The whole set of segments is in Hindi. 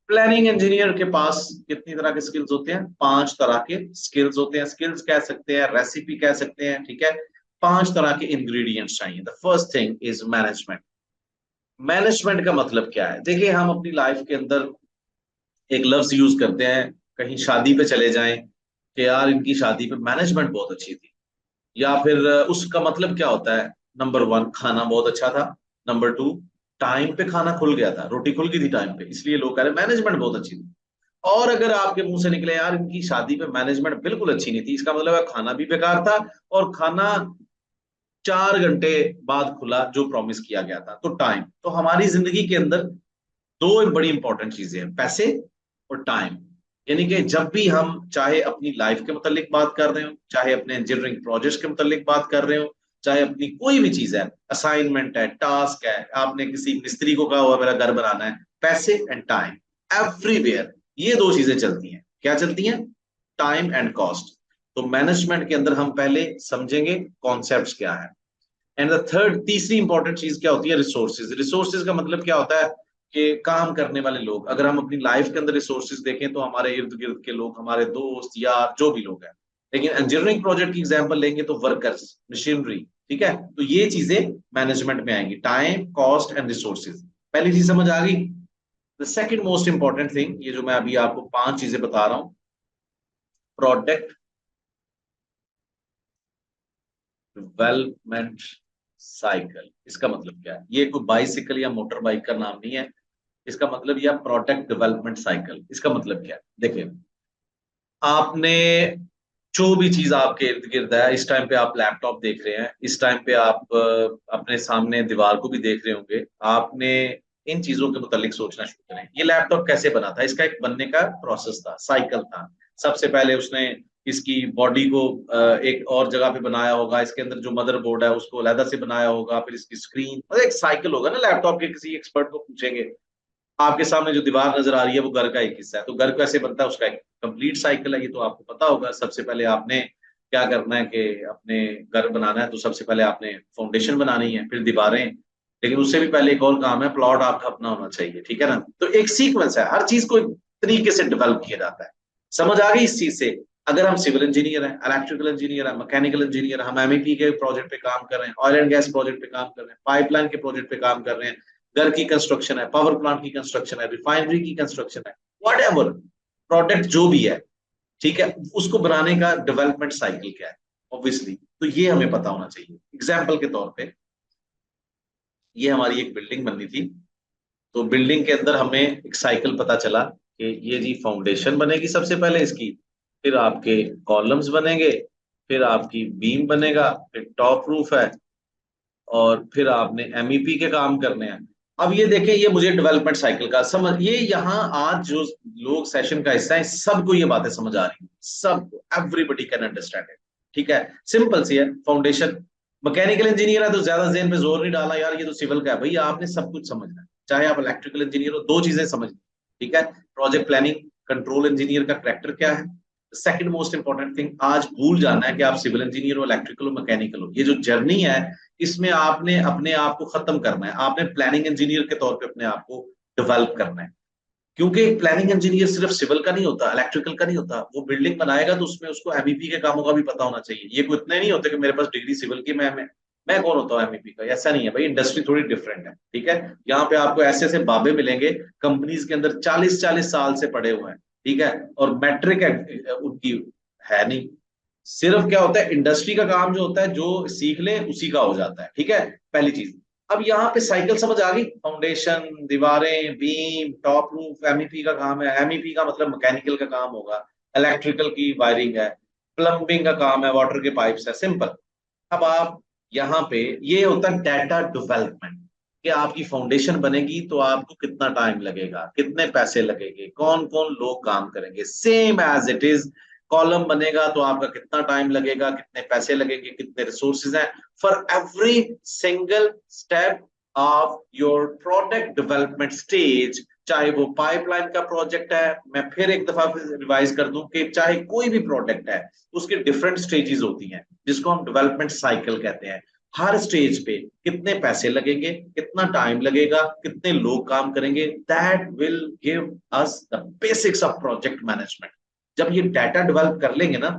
प्लानिंग इंजीनियर के पास कितनी तरह के स्किल्स होते हैं? 5 तरह के स्किल्स होते हैं। स्किल्स कह सकते हैं, रेसिपी कह सकते हैं, ठीक है। 5 तरह के इंग्रेडिएंट्स चाहिए। The first thing is management. Management का मतलब क्या है? देखिए, हम अपनी लाइफ के अंदर एक लफ्ज यूज करते हैं, कहीं शादी पे चले जाएं कि यार इनकी शादी पे मैनेजमेंट बहुत अच्छी थी, या फिर उसका मतलब क्या होता है? नंबर 1, खाना बहुत अच्छा था। नंबर 2, टाइम पे खाना खुल गया था, रोटी खुल गई थी टाइम पे, इसलिए लोग कह रहे मैनेजमेंट बहुत अच्छी थी। और अगर आपके मुंह से निकले यार इनकी शादी पे मैनेजमेंट बिल्कुल अच्छी नहीं थी, इसका मतलब है खाना भी बेकार था, और खाना 4 घंटे बाद खुला जो प्रॉमिस किया गया था। तो टाइम, तो हमारी जिंदगी के अंदर दो बड़ी इंपॉर्टेंट चीजें हैं, पैसे और टाइम। यानी कि जब भी हम चाहे अपनी लाइफ के मुतालिक बात कर रहे हो, चाहे अपने इंजीनियरिंग प्रोजेक्ट्स के मुतालिक बात कर रहे हो, चाहे अपनी कोई भी चीज है, असाइनमेंट है, टास्क है, आपने किसी मिस्त्री को कहा हुआ मेरा घर बनाना है, पैसे एंड टाइम, एवरीवेयर ये दो चीजें चलती हैं। क्या चलती हैं? Time and cost. तो मैनेजमेंट के अंदर हम पहले समझेंगे कॉन्सेप्ट्स क्या है। एंड द थर्ड, तीसरी इंपॉर्टेंट चीज क्या होती है? रिसोर्सेज। रिसोर्सेज का मतलब क्या होता है कि काम करने वाले लोग। अगर हम अपनी लाइफ के अंदर रिसोर्सेज देखें तो हमारे इर्द गिर्द के लोग, हमारे दोस्त यार जो भी लोग हैं। लेकिन इंजीनियरिंग प्रोजेक्ट की एग्जांपल लेंगे तो वर्कर्स, मशीनरी, ठीक है। तो ये चीजें मैनेजमेंट में आएंगी, टाइम, कॉस्ट एंड रिसोर्सेज। पहली चीज समझ आ गई। The second most important thing, ये जो मैं अभी आपको 5 चीजें बता रहा हूं, प्रोडक्ट डेवलपमेंट साइकिल। इसका मतलब क्या है? ये कोई बाइसिकल या मोटर बाइक का नाम नहीं है। इसका मतलब यह प्रोडक्ट डेवलपमेंट साइकिल। इसका मतलब क्या है? देखिए, आपने जो भी चीज आपके इर्द गिर्द है, इस टाइम पे आप लैपटॉप देख रहे हैं, इस टाइम पे आप अपने सामने दीवार को भी देख रहे होंगे, आपने इन चीजों के मुतालिक सोचना शुरू करें। ये लैपटॉप कैसे बना था? इसका एक बनने का प्रोसेस था, साइकिल था। सबसे पहले उसने इसकी बॉडी को एक और जगह पे बनाया होगा, इसके अंदर जो मदरबोर्ड है उसको अलहदा से बनाया होगा, फिर इसकी स्क्रीन, मतलब एक साइकिल होगा ना लैपटॉप के। किसी एक्सपर्ट को पूछेंगे, आपके सामने जो दीवार नजर आ रही है वो घर का एक हिस्सा है, तो घर कैसे बनता है, उसका एक कंप्लीट साइकिल है, ये तो आपको पता होगा। सबसे पहले आपने क्या करना है कि अपने घर बनाना है तो सबसे पहले आपने फाउंडेशन बनानी है, फिर दीवारें। लेकिन उससे भी पहले एक और काम है, प्लॉट आपका अपना होना चाहिए, ठीक है ना। तो एक सीक्वेंस है, हर चीज को एक तरीके से डेवलप किया जाता है। समझ आ गई इस चीज से? अगर हम सिविल इंजीनियर हैं, इलेक्ट्रिकल इंजीनियर है, मैकेनिकल इंजीनियर, हम एमईपी के प्रोजेक्ट पे काम कर रहे हैं, ऑयल एंड गैस प्रोजेक्ट पे काम कर रहे हैं, पाइपलाइन के प्रोजेक्ट पे काम कर रहे हैं, घर की कंस्ट्रक्शन है, पावर प्लांट की कंस्ट्रक्शन है, रिफाइनरी की कंस्ट्रक्शन है, वट एवर प्रोडक्ट जो भी है, ठीक है, उसको बनाने का डेवलपमेंट साइकिल क्या है? ऑब्वियसली तो ये हमें पता होना चाहिए। एग्जाम्पल के तौर पे, ये हमारी एक बिल्डिंग बननी थी, तो बिल्डिंग के अंदर हमें एक साइकिल पता चला कि ये जी फाउंडेशन बनेगी सबसे पहले इसकी, फिर आपके कॉलम्स बनेंगे, फिर आपकी बीम बनेगा, फिर टॉप रूफ है, और फिर आपने एमईपी के काम करने हैं। अब ये देखें, ये मुझे डेवलपमेंट साइकिल का समझ, ये यहाँ आज जो लोग सेशन का हिस्सा है सबको ये बातें समझ आ रही हैं, सबको, एवरीबडी कैन अंडरस्टैंड इट, ठीक है। सिंपल सी है फाउंडेशन। मैकेनिकल इंजीनियर है तो ज्यादा जेन पे जोर नहीं डालना यार ये तो सिविल का है, भैया आपने सब कुछ समझना है। चाहे आप इलेक्ट्रिकल इंजीनियर हो, दो चीजें समझनी, ठीक है। प्रोजेक्ट प्लानिंग, कंट्रोल इंजीनियर का करेक्टर क्या है। सेकंड मोस्ट इंपॉर्टेंट थिंग, आज भूल जाना है कि आप सिविल इंजीनियर हो, इलेक्ट्रिकल हो, मैकेनिकल हो। ये जो जर्नी है, इसमें आपने अपने आप को खत्म करना है, आपने प्लानिंग इंजीनियर के तौर पे अपने आप को डेवलप करना है। क्योंकि प्लानिंग इंजीनियर सिर्फ सिविल का नहीं होता, इलेक्ट्रिकल का नहीं होता, वो बिल्डिंग बनाएगा तो उसमें उसको एमईपी के कामों का भी पता होना चाहिए। ये कोई इतने नहीं होते कि मेरे पास डिग्री सिविल की, मैं कौन होता हूँ एमईपी का, ऐसा नहीं है भाई। इंडस्ट्री थोड़ी डिफरेंट है, ठीक है। यहाँ पे आपको ऐसे ऐसे बाबे मिलेंगे कंपनीज के अंदर 40-40 साल से पड़े हुए हैं, ठीक है, और मैट्रिक उनकी है नहीं। सिर्फ क्या होता है, इंडस्ट्री का काम जो होता है, जो सीख ले उसी का हो जाता है, ठीक है। पहली चीज। अब यहाँ पे साइकिल समझ आ गई, फाउंडेशन, दीवारें, बीम, टॉप रूफ, एमईपी का काम है। एमईपी का मतलब मैकेनिकल का काम होगा, इलेक्ट्रिकल की वायरिंग है, प्लम्बिंग का काम है, वाटर के पाइप्स है, सिंपल। अब आप यहाँ पे, ये होता है डाटा डेवलपमेंट, कि आपकी फाउंडेशन बनेगी तो आपको कितना टाइम लगेगा, कितने पैसे लगेंगे, कौन कौन लोग काम करेंगे, same as it is. Column बनेगा तो आपका कितना टाइम लगेगा, कितने पैसे लगेंगे, कितने रिसोर्सेज हैं, for every single step of your product development stage. चाहे वो पाइपलाइन का प्रोजेक्ट है, मैं फिर एक दफा रिवाइज कर दूं कि चाहे कोई भी प्रोडक्ट है, उसके डिफरेंट स्टेजेस होती हैं जिसको हम डेवलपमेंट साइकिल कहते हैं। हर स्टेज पे कितने पैसे लगेंगे, कितना टाइम लगेगा, कितने लोग काम करेंगे, that will give us the basics of project management. जब ये डाटा डेवलप कर लेंगे ना,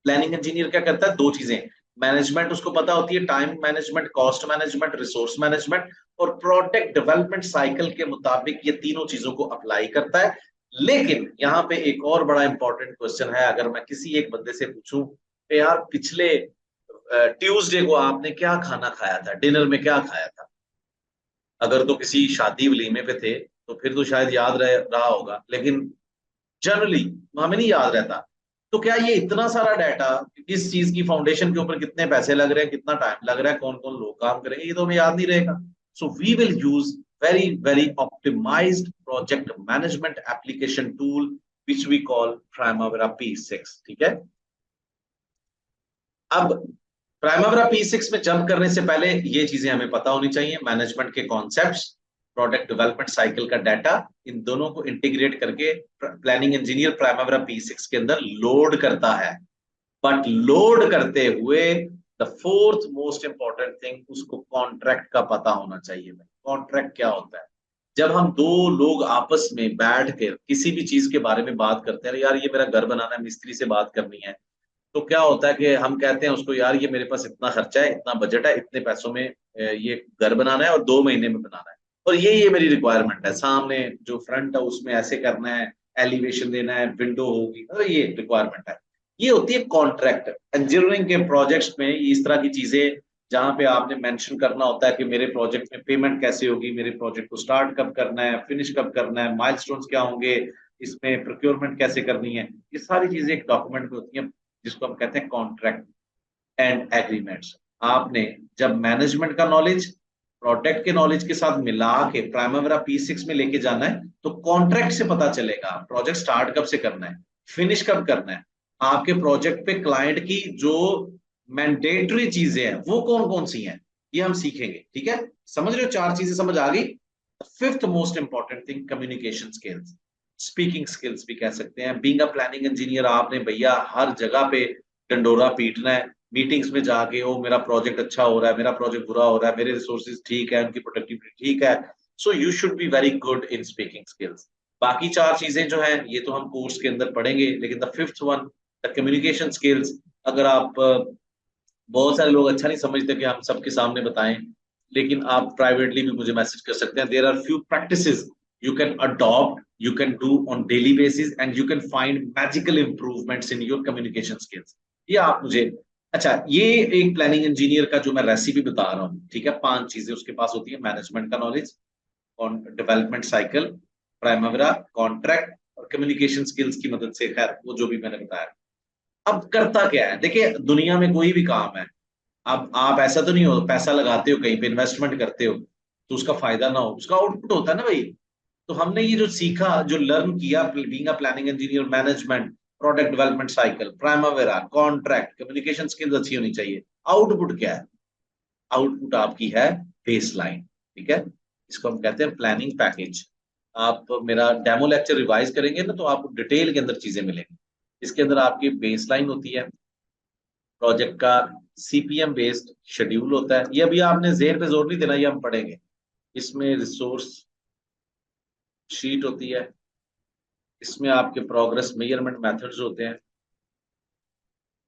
प्लानिंग इंजीनियर क्या करता है, दो चीजें, मैनेजमेंट उसको पता होती है, time management, cost management, resource management, और प्रोडक्ट डेवलपमेंट साइकिल के मुताबिक ये तीनों चीजों को अप्लाई करता है। लेकिन यहाँ पे एक और बड़ा इंपॉर्टेंट क्वेश्चन है, अगर मैं किसी एक बंदे से पूछूं कि यार पिछले ट्यूसडे को आपने क्या खाना खाया था, डिनर में क्या खाया था, अगर तो किसी शादी वलीमे पे थे तो फिर तो शायद याद रहा होगा, लेकिन जनरली हमें नहीं याद रहता। तो क्या ये इतना सारा डाटा, किस चीज की फाउंडेशन के ऊपर कितने पैसे लग रहे हैं, कितना टाइम लग रहा है, कौन कौन लोग काम करेंगे, ये तो हमें याद नहीं रहेगा। So we will use very very optimised project management application tool which we call Primavera P6। ठीक है, अब प्राइमावेरा P6 में जंप करने से पहले ये चीजें हमें पता होनी चाहिए, मैनेजमेंट के कॉन्सेप्ट्स, प्रोडक्ट डेवलपमेंट साइकिल का डाटा, इन दोनों को इंटीग्रेट करके प्लानिंग इंजीनियर प्राइमावेरा P6 के अंदर लोड करता है। बट लोड करते हुए the fourth most important thing, उसको कॉन्ट्रैक्ट का पता होना चाहिए। कॉन्ट्रैक्ट क्या होता है, जब हम दो लोग आपस में बैठ कर किसी भी चीज के बारे में बात करते हैं, यार ये मेरा घर बनाना है, मिस्त्री से बात करनी है, तो क्या होता है कि हम कहते हैं उसको, यार ये मेरे पास इतना खर्चा है, इतना बजट है, इतने पैसों में ये घर बनाना है और 2 महीने में बनाना है, और ये मेरी रिक्वायरमेंट है, सामने जो फ्रंट है उसमें ऐसे करना है, एलिवेशन देना है, विंडो होगी, और ये रिक्वायरमेंट है। ये होती है कॉन्ट्रैक्ट। इंजीनियरिंग के प्रोजेक्ट्स में इस तरह की चीजें, जहां पे आपने मेंशन करना होता है कि मेरे प्रोजेक्ट में पेमेंट कैसे होगी, मेरे प्रोजेक्ट को स्टार्ट कब करना है, फिनिश कब करना है, माइलस्टोन्स क्या होंगे, इसमें प्रोक्योरमेंट कैसे करनी है, ये सारी चीजें एक डॉक्यूमेंट में होती हैं, जिसको हम कहते हैं कॉन्ट्रैक्ट एंड एग्रीमेंट्स। आपने जब मैनेजमेंट का नॉलेज प्रोडक्ट के नॉलेज के साथ मिला के प्राइमावेरा P6 में लेके जाना है, तो कॉन्ट्रैक्ट से पता चलेगा प्रोजेक्ट स्टार्ट कब से करना है, फिनिश कब करना है, आपके प्रोजेक्ट पे क्लाइंट की जो मैंडेटरी चीजें हैं वो कौन कौन सी हैं, ये हम सीखेंगे। ठीक है, समझ रहे हो, चार चीजें समझ आ गई। Fifth most important thing, communication skills, speaking skills भी कह सकते हैं। बीइंग अ प्लानिंग इंजीनियर, आपने भैया हर जगह पे डंडोरा पीटना है, मीटिंग्स में जाके, ओ मेरा प्रोजेक्ट अच्छा हो रहा है, मेरा प्रोजेक्ट बुरा हो रहा है, मेरे रिसोर्सेज ठीक है, उनकी प्रोडक्टिविटी ठीक है, so you should be very good in speaking skills. बाकी चार चीजें जो है ये तो हम कोर्स के अंदर पढ़ेंगे, लेकिन the fifth one, the communication skills, अगर आप बहुत सारे लोग अच्छा नहीं समझते कि हम सबके सामने बताएं, लेकिन आप प्राइवेटली भी मुझे मैसेज कर सकते हैं। There are few practices you can adopt, you can do on daily basis, and you can find magical improvements in your communication skills. ये आप मुझे, अच्छा ये एक प्लानिंग इंजीनियर का जो मैं रेसिपी बता रहा हूँ, ठीक है, 5 चीजें उसके पास होती है, मैनेजमेंट का knowledge, development cycle, primary contract और कम्युनिकेशन स्किल्स की मदद से, खैर वो जो भी मैंने बताया। अब करता क्या है, देखिए दुनिया में कोई भी काम है, अब आप ऐसा तो नहीं हो, पैसा लगाते हो कहीं पे, इन्वेस्टमेंट करते हो तो उसका फायदा ना हो, उसका आउटपुट होता है ना भाई। तो हमने ये जो सीखा, जो लर्न किया, being a planning engineer, management, product development cycle, Primavera, contract, communication skills अच्छी होनी चाहिए। आउटपुट क्या है, आउटपुट आपकी है बेसलाइन। ठीक है, इसको हम कहते हैं प्लानिंग पैकेज। आप मेरा डेमो लेक्चर रिवाइज करेंगे ना, तो आपको डिटेल के अंदर चीजें मिलेंगी। इसके अंदर आपकी बेसलाइन होती है, प्रोजेक्ट का CPM बेस्ड शेड्यूल होता है, ये अभी आपने जेर पे जोर नहीं देना, ये हम पढ़ेंगे। इसमें रिसोर्स शीट होती है, इसमें आपके प्रोग्रेस मेजरमेंट मेथड्स होते हैं।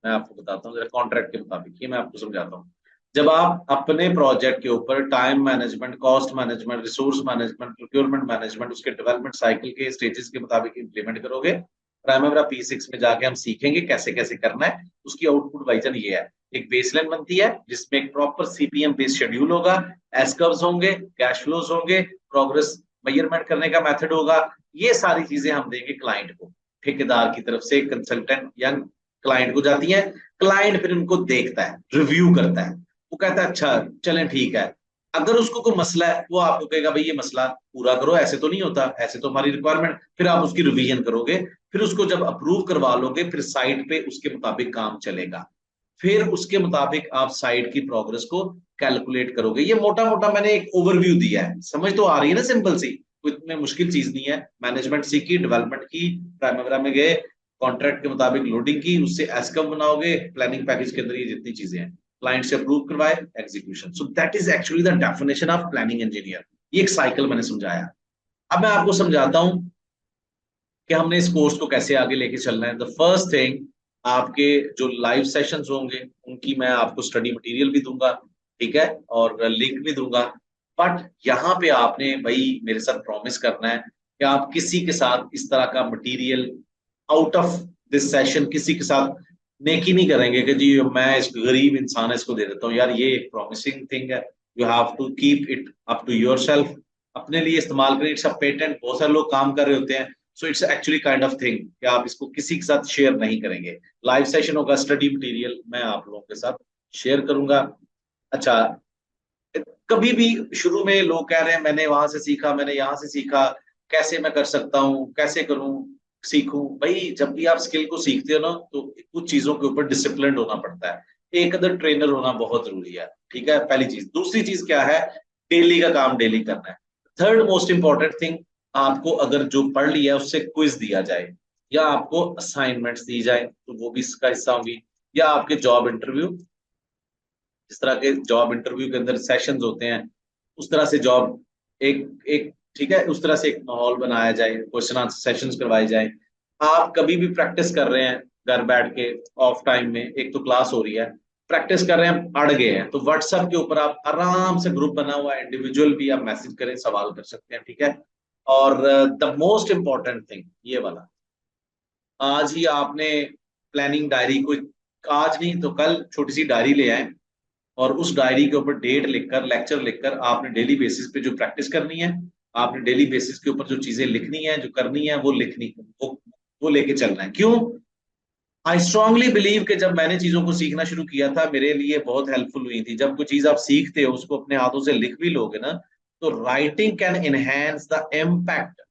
मैं आपको बताता हूँ जरा कॉन्ट्रैक्ट के मुताबिक, ये मैं आपको समझाता हूँ। जब आप अपने प्रोजेक्ट के ऊपर time management, cost management, resource management, procurement management, उसके डेवलपमेंट साइकिल के स्टेजेस के मुताबिक इंप्लीमेंट करोगे, प्राइमरी P6 में जाके हम सीखेंगे कैसे कैसे करना है। उसकी आउटपुट वाइजन ये है, एक बेसलाइन बनती है जिसमें एक प्रॉपर CPM बेस्ड शेड्यूल होगा, एस कर्व्स होंगे, कैश फ्लोज होंगे, प्रोग्रेस मेजरमेंट करने का मेथड होगा। ये सारी चीजें हम देंगे क्लाइंट को, ठेकेदार की तरफ से कंसल्टेंट या क्लाइंट को जाती है। क्लाइंट फिर उनको देखता है, रिव्यू करता है, वो कहता है अच्छा चलें ठीक है। अगर उसको कोई मसला है, वो आपको कहेगा भाई ये मसला पूरा करो, ऐसे तो नहीं होता, ऐसे तो हमारी रिक्वायरमेंट, फिर आप उसकी रिवीजन करोगे, फिर उसको जब अप्रूव करवा लोगे, फिर साइट पे उसके मुताबिक काम चलेगा, फिर उसके मुताबिक आप साइट की प्रोग्रेस को कैलकुलेट करोगे। ये मोटा मोटा मैंने एक ओवरव्यू दिया है, समझ तो आ रही है ना, सिंपल सी, कोई इतनी मुश्किल चीज नहीं है। मैनेजमेंट सीखी, डेवलपमेंट की, प्राइमरी में गए, कॉन्ट्रैक्ट के मुताबिक लोडिंग की, उससे एसकम बनाओगे, प्लानिंग पैकेज के अंदर ये जितनी चीजें हैं क्लाइंट से अप्रूव करवाए, execution. So that is actually the definition of planning engineer. ये एक साइकिल मैंने समझाया। अब मैं आपको समझाता हूं कि हमने इस कोर्स को कैसे आगे लेके चलना है। द फर्स्ट थिंग, आपके जो लाइव सेशंस होंगे उनकी मैं आपको स्टडी मटेरियल भी दूंगा, ठीक है, और लिंक भी दूंगा। बट यहाँ पे आपने भाई मेरे साथ प्रॉमिस करना है कि आप किसी के साथ इस तरह का material out of this session किसी के साथ नेकी नहीं करेंगे कि जी मैं इस गरीब इंसान इसको दे देता हूँ। यार ये एक प्रॉमिसिंग थिंग है, you have to keep it up to yourself. अपने लिए इस्तेमाल करें, इट्स अ पेटेंट। बहुत सारे लोग काम कर रहे होते हैं, so it's actually kind of thing कि आप इसको किसी के साथ शेयर नहीं करेंगे। लाइव सेशन होगा, स्टडी मटेरियल मैं आप लोगों के साथ शेयर करूंगा। अच्छा, कभी भी शुरू में लोग कह रहे हैं मैंने वहां से सीखा, मैंने यहाँ से सीखा, कैसे मैं कर सकता हूँ, कैसे करूं, सीखूं। भाई जब भी आप स्किल को सीखते हो ना, तो कुछ चीजों के ऊपर डिसिप्लिन होना पड़ता है। एक अदर ट्रेनर होना बहुत जरूरी है, ठीक है, पहली चीज। दूसरी चीज क्या है, डेली का काम डेली करना है। थर्ड मोस्ट इंपॉर्टेंट थिंग, आपको अगर जो पढ़ लिया है उससे क्विज दिया जाए, या आपको असाइनमेंट्स दी जाए, तो वो भी इसका हिस्सा होंगी। या आपके जॉब इंटरव्यू, जिस तरह के जॉब इंटरव्यू के अंदर सेशंस होते हैं, उस तरह से जॉब एक एक ठीक है, उस तरह से एक माहौल बनाया जाए, क्वेश्चन आंसर सेशंस करवाए जाए। आप कभी भी प्रैक्टिस कर रहे हैं घर बैठ के, ऑफ टाइम में, एक तो क्लास हो रही है, प्रैक्टिस कर रहे हैं, अड़ गए हैं, तो व्हाट्सएप के ऊपर आप आराम से, ग्रुप बना हुआ है, इंडिविजुअल भी आप मैसेज करें, सवाल कर सकते हैं, ठीक है। और द मोस्ट इंपॉर्टेंट थिंग ये वाला, आज ही आपने प्लानिंग डायरी को, आज नहीं तो कल छोटी सी डायरी ले आए, और उस डायरी के ऊपर डेट लिखकर, लेक्चर लिखकर, आपने डेली बेसिस पे जो प्रैक्टिस करनी है, आपने डेली बेसिस के ऊपर जो चीजें लिखनी है, जो करनी है, वो लिखनी, वो लेके चलना है। क्यों? आई स्ट्रांगली बिलीव कि जब मैंने चीजों को सीखना शुरू किया था, मेरे लिए बहुत हेल्पफुल हुई थी। जब कोई चीज आप सीखते हो, उसको अपने हाथों से लिख भी लोगे ना, तो writing can enhance the impact